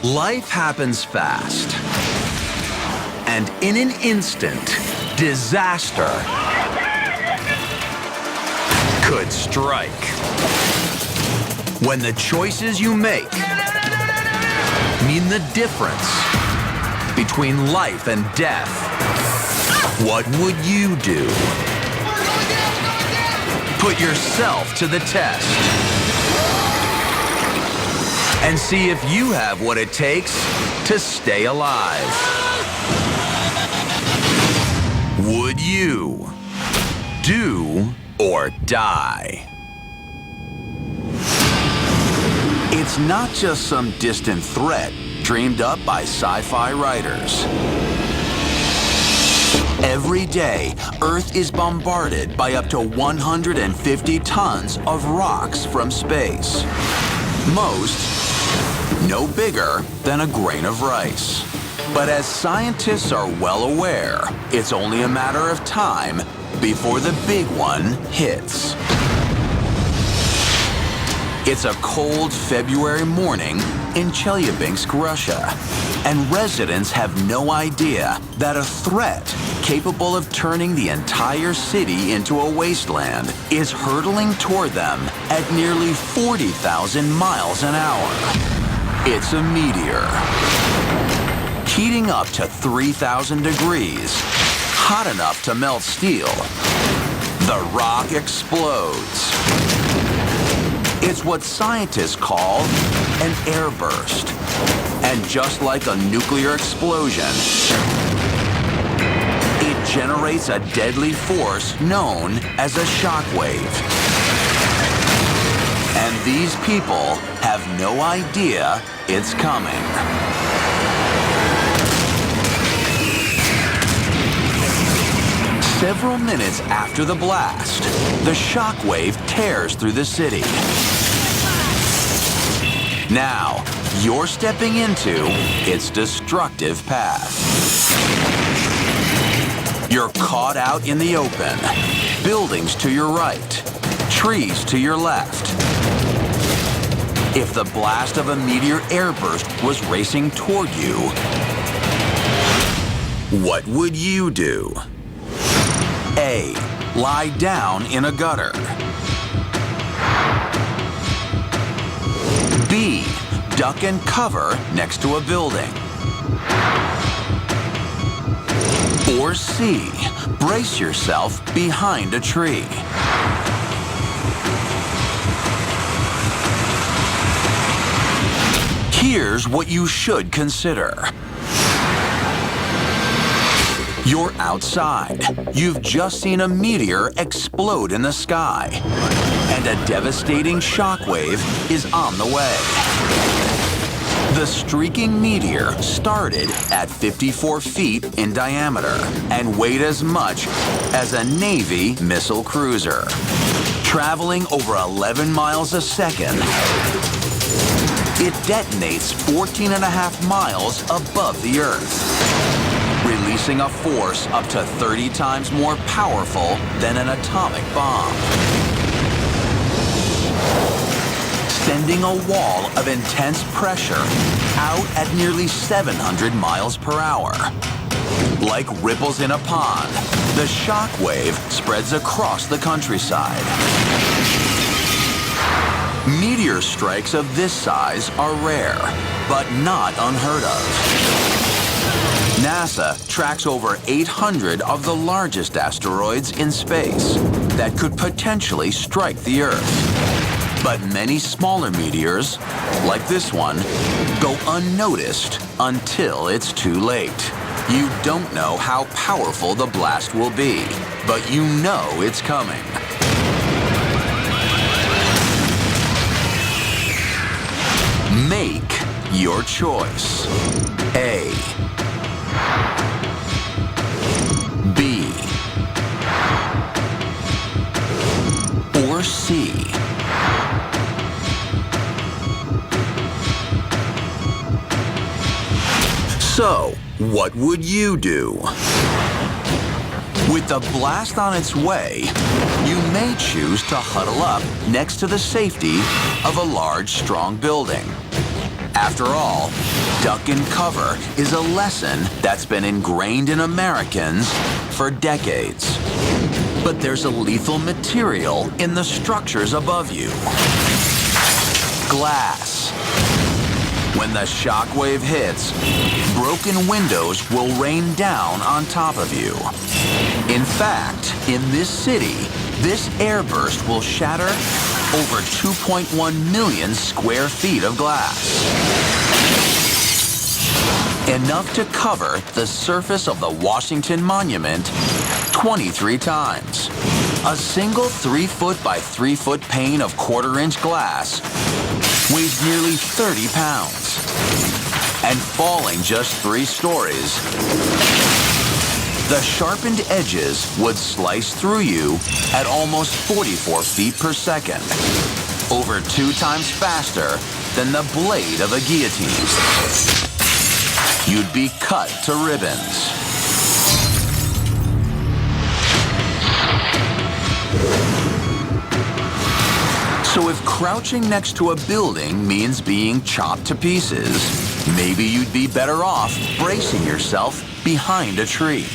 Life happens fast. And in an instant, disaster could strike. When the choices you make mean the difference between life and death, what would you do? Put yourself to the test and see if you have what it takes to stay alive. Would you do or die? It's not just some distant threat dreamed up by sci-fi writers. Every day, Earth is bombarded by up to 150 tons of rocks from space. Most no bigger than a grain of rice. But as scientists are well aware, it's only a matter of time before the big one hits. It's a cold February morning in Chelyabinsk, Russia, and residents have no idea that a threat capable of turning the entire city into a wasteland is hurtling toward them at nearly 40,000 miles an hour. It's a meteor. Heating up to 3,000 degrees, hot enough to melt steel, the rock explodes. It's what scientists call an airburst. And just like a nuclear explosion, it generates a deadly force known as a shockwave. And these people have no idea it's coming. Several minutes after the blast, the shockwave tears through the city. Now, you're stepping into its destructive path. You're caught out in the open. Buildings to your right, trees to your left. If the blast of a meteor airburst was racing toward you, what would you do? A. Lie down in a gutter. B. Duck and cover next to a building. Or C. Brace yourself behind a tree. Here's what you should consider. You're outside. You've just seen a meteor explode in the sky, and a devastating shockwave is on the way. The streaking meteor started at 54 feet in diameter and weighed as much as a Navy missile cruiser. Traveling over 11 miles a second, it detonates 14.5 miles above the Earth, releasing a force up to 30 times more powerful than an atomic bomb. Sending a wall of intense pressure out at nearly 700 miles per hour. Like ripples in a pond, the shockwave spreads across the countryside. Meteor strikes of this size are rare, but not unheard of. NASA tracks over 800 of the largest asteroids in space that could potentially strike the Earth. But many smaller meteors, like this one, go unnoticed until it's too late. You don't know how powerful the blast will be, but you know it's coming. Make your choice. A. B. Or C. So, what would you do? With the blast on its way, you may choose to huddle up next to the safety of a large, strong building. After all, duck and cover is a lesson that's been ingrained in Americans for decades. But there's a lethal material in the structures above you. Glass. When the shockwave hits, broken windows will rain down on top of you. In fact, in this city, this airburst will shatter over 2.1 million square feet of glass. Enough to cover the surface of the Washington Monument 23 times. A single 3-foot by 3-foot pane of quarter-inch glass weighs nearly 30 pounds. And falling just 3 stories, the sharpened edges would slice through you at almost 44 feet per second, over 2 times faster than the blade of a guillotine. You'd be cut to ribbons. So if crouching next to a building means being chopped to pieces, maybe you'd be better off bracing yourself behind a tree.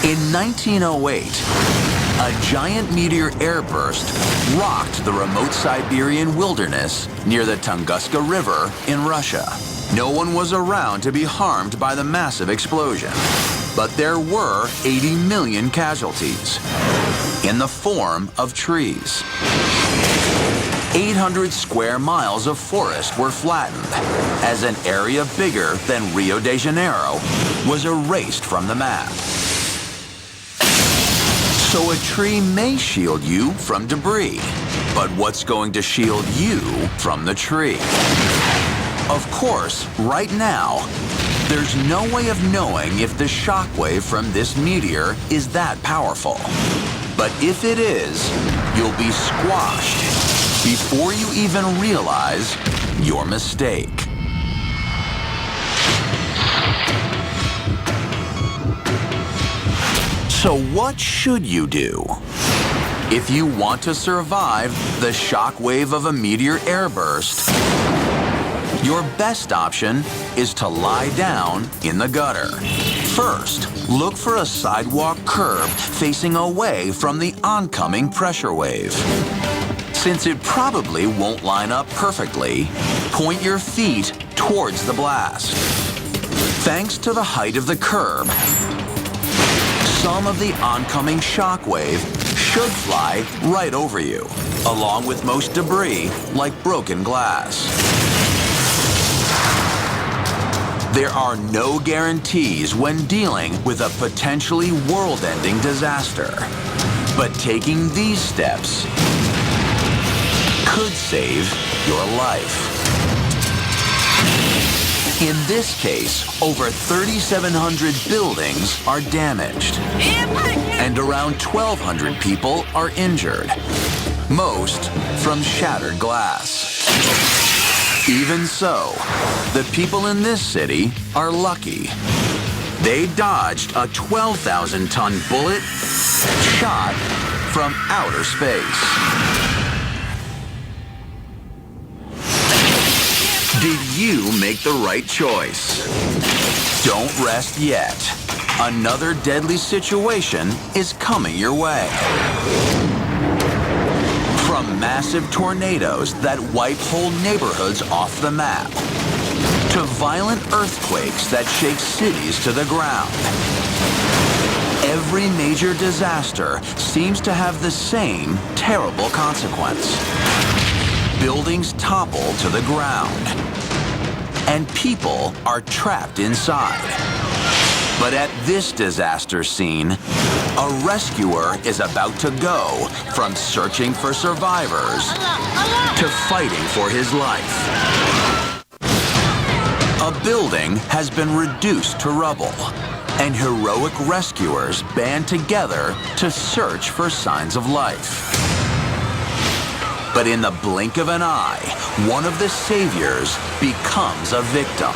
In 1908, a giant meteor airburst rocked the remote Siberian wilderness near the Tunguska River in Russia. No one was around to be harmed by the massive explosion, but there were 80 million casualties in the form of trees. 800 square miles of forest were flattened as an area bigger than Rio de Janeiro was erased from the map. So a tree may shield you from debris, but what's going to shield you from the tree? Of course, right now, there's no way of knowing if the shockwave from this meteor is that powerful. But if it is, you'll be squashed before you even realize your mistake. So what should you do? If you want to survive the shockwave of a meteor airburst, your best option is to lie down in the gutter. First, look for a sidewalk curb facing away from the oncoming pressure wave. Since it probably won't line up perfectly, point your feet towards the blast. Thanks to the height of the curb, some of the oncoming shockwave should fly right over you, along with most debris like broken glass. There are no guarantees when dealing with a potentially world-ending disaster, but taking these steps could save your life. In this case, over 3,700 buildings are damaged, and around 1,200 people are injured, most from shattered glass. Even so, the people in this city are lucky. They dodged a 12,000-ton bullet shot from outer space. Did you make the right choice? Don't rest yet. Another deadly situation is coming your way. From massive tornadoes that wipe whole neighborhoods off the map, to violent earthquakes that shake cities to the ground. Every major disaster seems to have the same terrible consequence. Buildings topple to the ground, and people are trapped inside. But at this disaster scene, a rescuer is about to go from searching for survivors to fighting for his life. A building has been reduced to rubble, and heroic rescuers band together to search for signs of life. But in the blink of an eye, one of the saviors becomes a victim.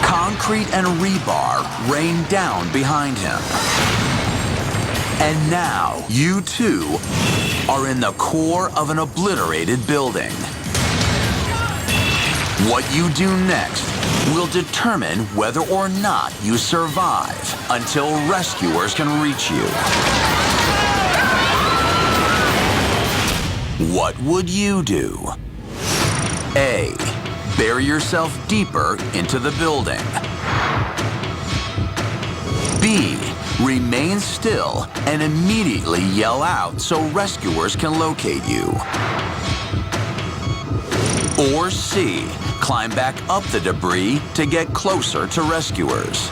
Concrete and rebar rain down behind him. And now you too are in the core of an obliterated building. What you do next will determine whether or not you survive until rescuers can reach you. What would you do? A. Bury yourself deeper into the building. B. Remain still and immediately yell out so rescuers can locate you. Or C. Climb back up the debris to get closer to rescuers.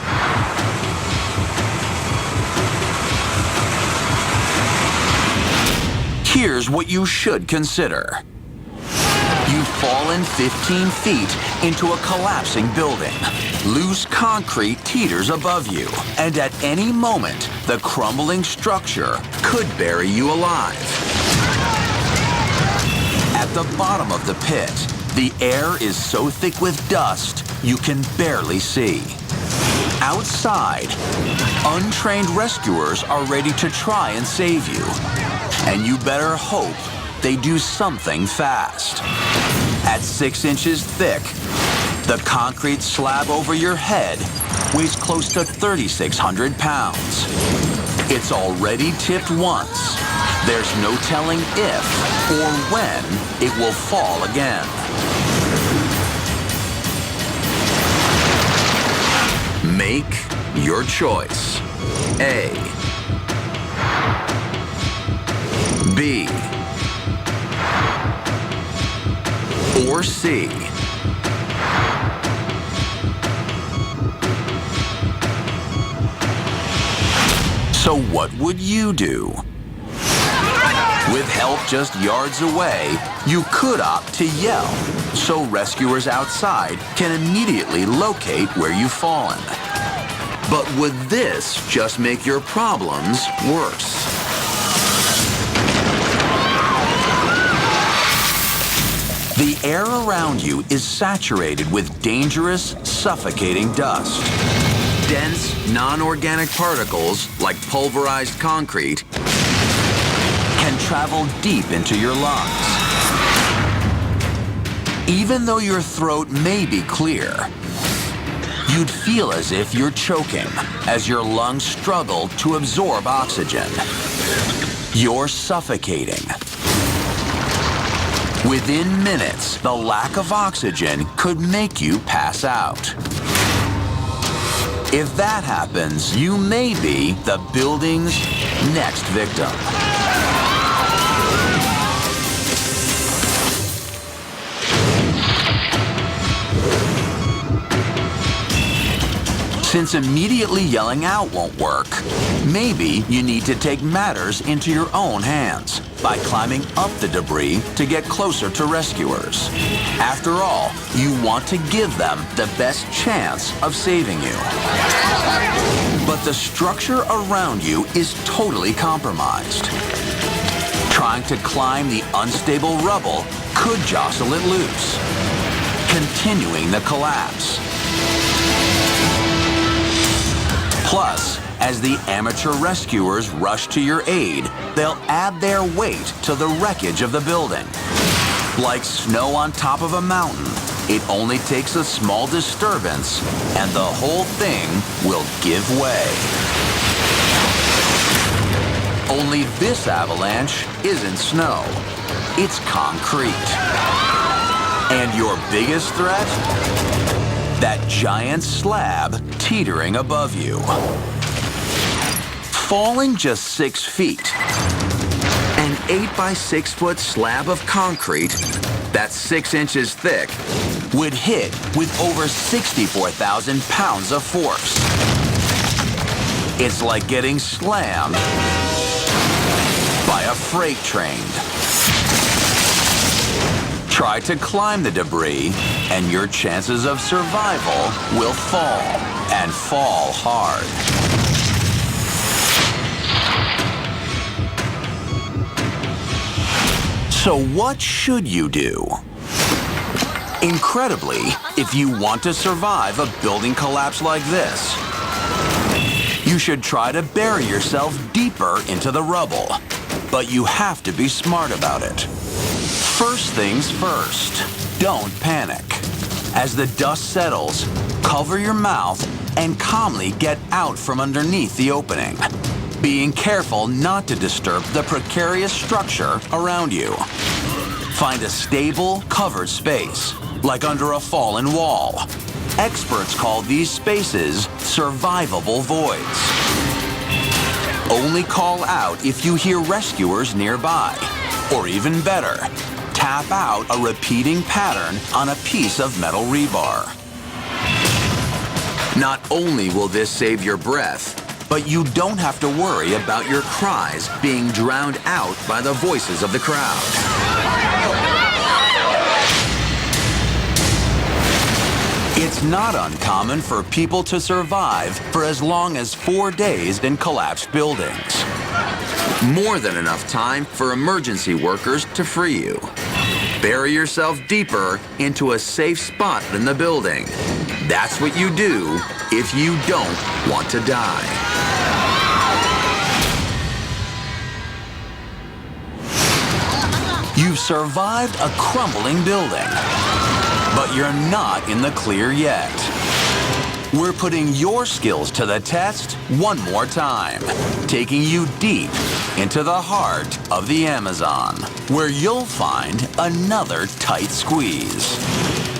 Here's what you should consider. You've fallen 15 feet into a collapsing building. Loose concrete teeters above you, and at any moment, the crumbling structure could bury you alive. At the bottom of the pit, the air is so thick with dust, you can barely see. Outside, untrained rescuers are ready to try and save you. And you better hope they do something fast. At 6 inches thick, the concrete slab over your head weighs close to 3,600 pounds. It's already tipped once. There's no telling if or when it will fall again. Make your choice. A. B. Or C. So what would you do? With help just yards away, you could opt to yell, so rescuers outside can immediately locate where you've fallen. But would this just make your problems worse? The air around you is saturated with dangerous, suffocating dust. Dense, non-organic particles, like pulverized concrete, can travel deep into your lungs. Even though your throat may be clear, you'd feel as if you're choking as your lungs struggle to absorb oxygen. You're suffocating. Within minutes, the lack of oxygen could make you pass out. If that happens, you may be the building's next victim. Since immediately yelling out won't work, maybe you need to take matters into your own hands by climbing up the debris to get closer to rescuers. After all, you want to give them the best chance of saving you. But the structure around you is totally compromised. Trying to climb the unstable rubble could jostle it loose, continuing the collapse. Plus, as the amateur rescuers rush to your aid, they'll add their weight to the wreckage of the building. Like snow on top of a mountain, it only takes a small disturbance and the whole thing will give way. Only this avalanche isn't snow, it's concrete. And your biggest threat? That giant slab teetering above you. Falling just 6 feet, an 8 by 6 foot slab of concrete that's 6 inches thick would hit with over 64,000 pounds of force. It's like getting slammed by a freight train. Try to climb the debris, and your chances of survival will fall, and fall hard. So what should you do? Incredibly, if you want to survive a building collapse like this, you You should try to bury yourself deeper into the rubble, but you have to be smart about it. First things first, don't panic. As the dust settles, cover your mouth and calmly get out from underneath the opening, being careful not to disturb the precarious structure around you. Find a stable, covered space, like under a fallen wall. Experts call these spaces survivable voids. Only call out if you hear rescuers nearby, or even better, tap out a repeating pattern on a piece of metal rebar. Not only will this save your breath, but you don't have to worry about your cries being drowned out by the voices of the crowd. It's not uncommon for people to survive for as long as 4 days in collapsed buildings. More than enough time for emergency workers to free you. Bury yourself deeper into a safe spot in the building. That's what you do if you don't want to die. You've survived a crumbling building, but you're not in the clear yet. We're putting your skills to the test one more time, taking you deep into the heart of the Amazon, where you'll find another tight squeeze.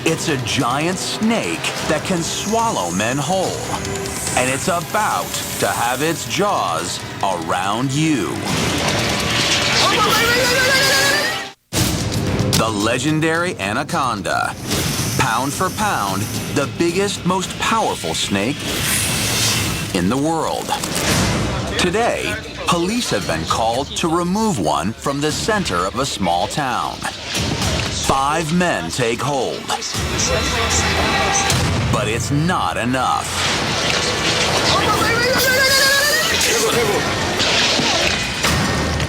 It's a giant snake that can swallow men whole, and it's about to have its jaws around you. The legendary anaconda. Pound for pound, the biggest, most powerful snake in the world. Today, police have been called to remove one from the center of a small town. 5 men take hold. But it's not enough.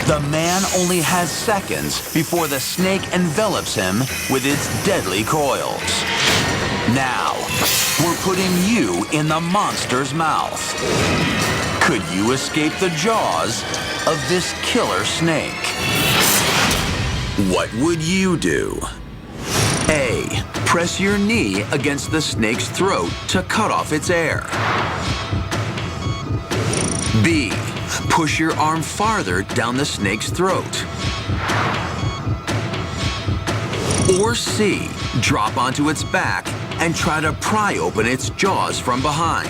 The man only has seconds before the snake envelops him with its deadly coils. Now, we're putting you in the monster's mouth. Could you escape the jaws of this killer snake? What would you do? A. Press your knee against the snake's throat to cut off its air. B. Push your arm farther down the snake's throat. Or C. Drop onto its back and try to pry open its jaws from behind.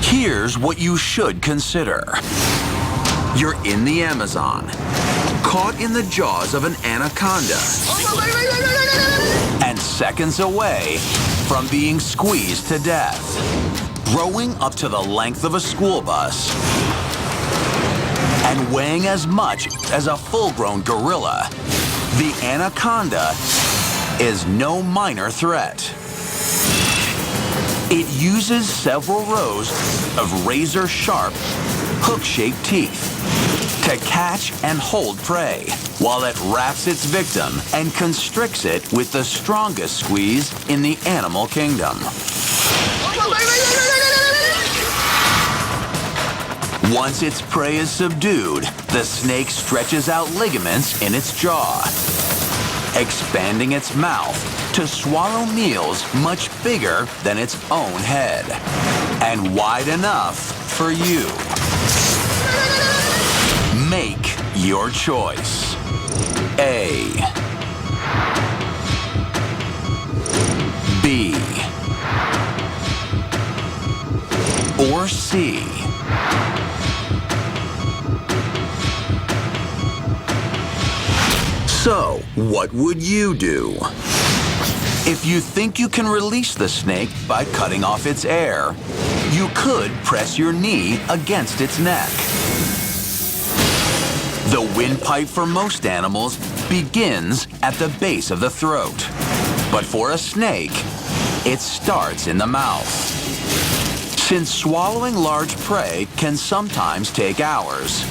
Here's what you should consider. You're in the Amazon, caught in the jaws of an anaconda, and seconds away from being squeezed to death. Growing up to the length of a school bus and weighing as much as a full-grown gorilla, the anaconda is no minor threat. It uses several rows of razor-sharp, hook-shaped teeth to catch and hold prey, while it wraps its victim and constricts it with the strongest squeeze in the animal kingdom. Once its prey is subdued, the snake stretches out ligaments in its jaw, expanding its mouth to swallow meals much bigger than its own head, and wide enough for you. Make your choice. A. B. Or C. So, what would you do? If you think you can release the snake by cutting off its air, you could press your knee against its neck. The windpipe for most animals begins at the base of the throat. But for a snake, it starts in the mouth. Since swallowing large prey can sometimes take hours,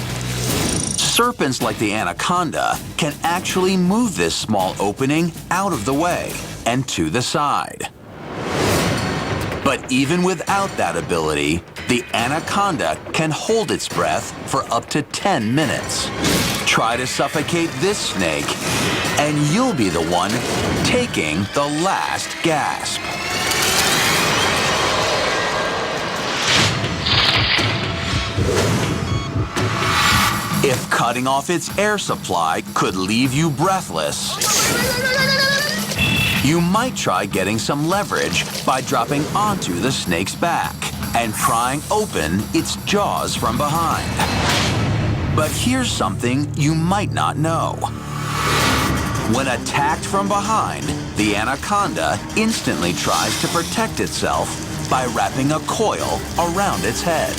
serpents like the anaconda can actually move this small opening out of the way and to the side. But even without that ability, the anaconda can hold its breath for up to 10 minutes. Try to suffocate this snake, and you'll be the one taking the last gasp. If cutting off its air supply could leave you breathless, you might try getting some leverage by dropping onto the snake's back and prying open its jaws from behind. But here's something you might not know. When attacked from behind, the anaconda instantly tries to protect itself by wrapping a coil around its head.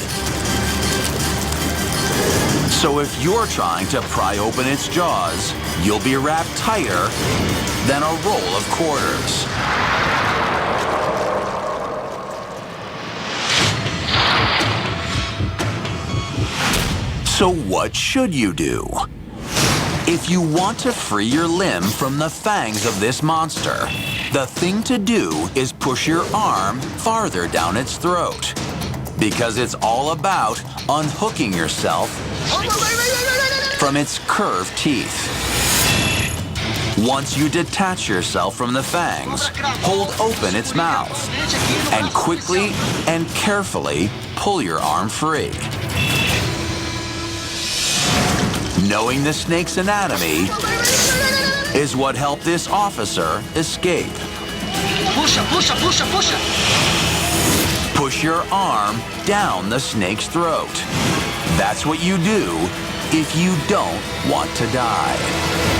So if you're trying to pry open its jaws, you'll be wrapped tighter than a roll of quarters. So what should you do? If you want to free your limb from the fangs of this monster, the thing to do is push your arm farther down its throat, because it's all about unhooking yourself from its curved teeth. Once you detach yourself from the fangs, hold open its mouth and quickly and carefully pull your arm free. Knowing the snake's anatomy is what helped this officer escape. Push your arm down the snake's throat. That's what you do if you don't want to die.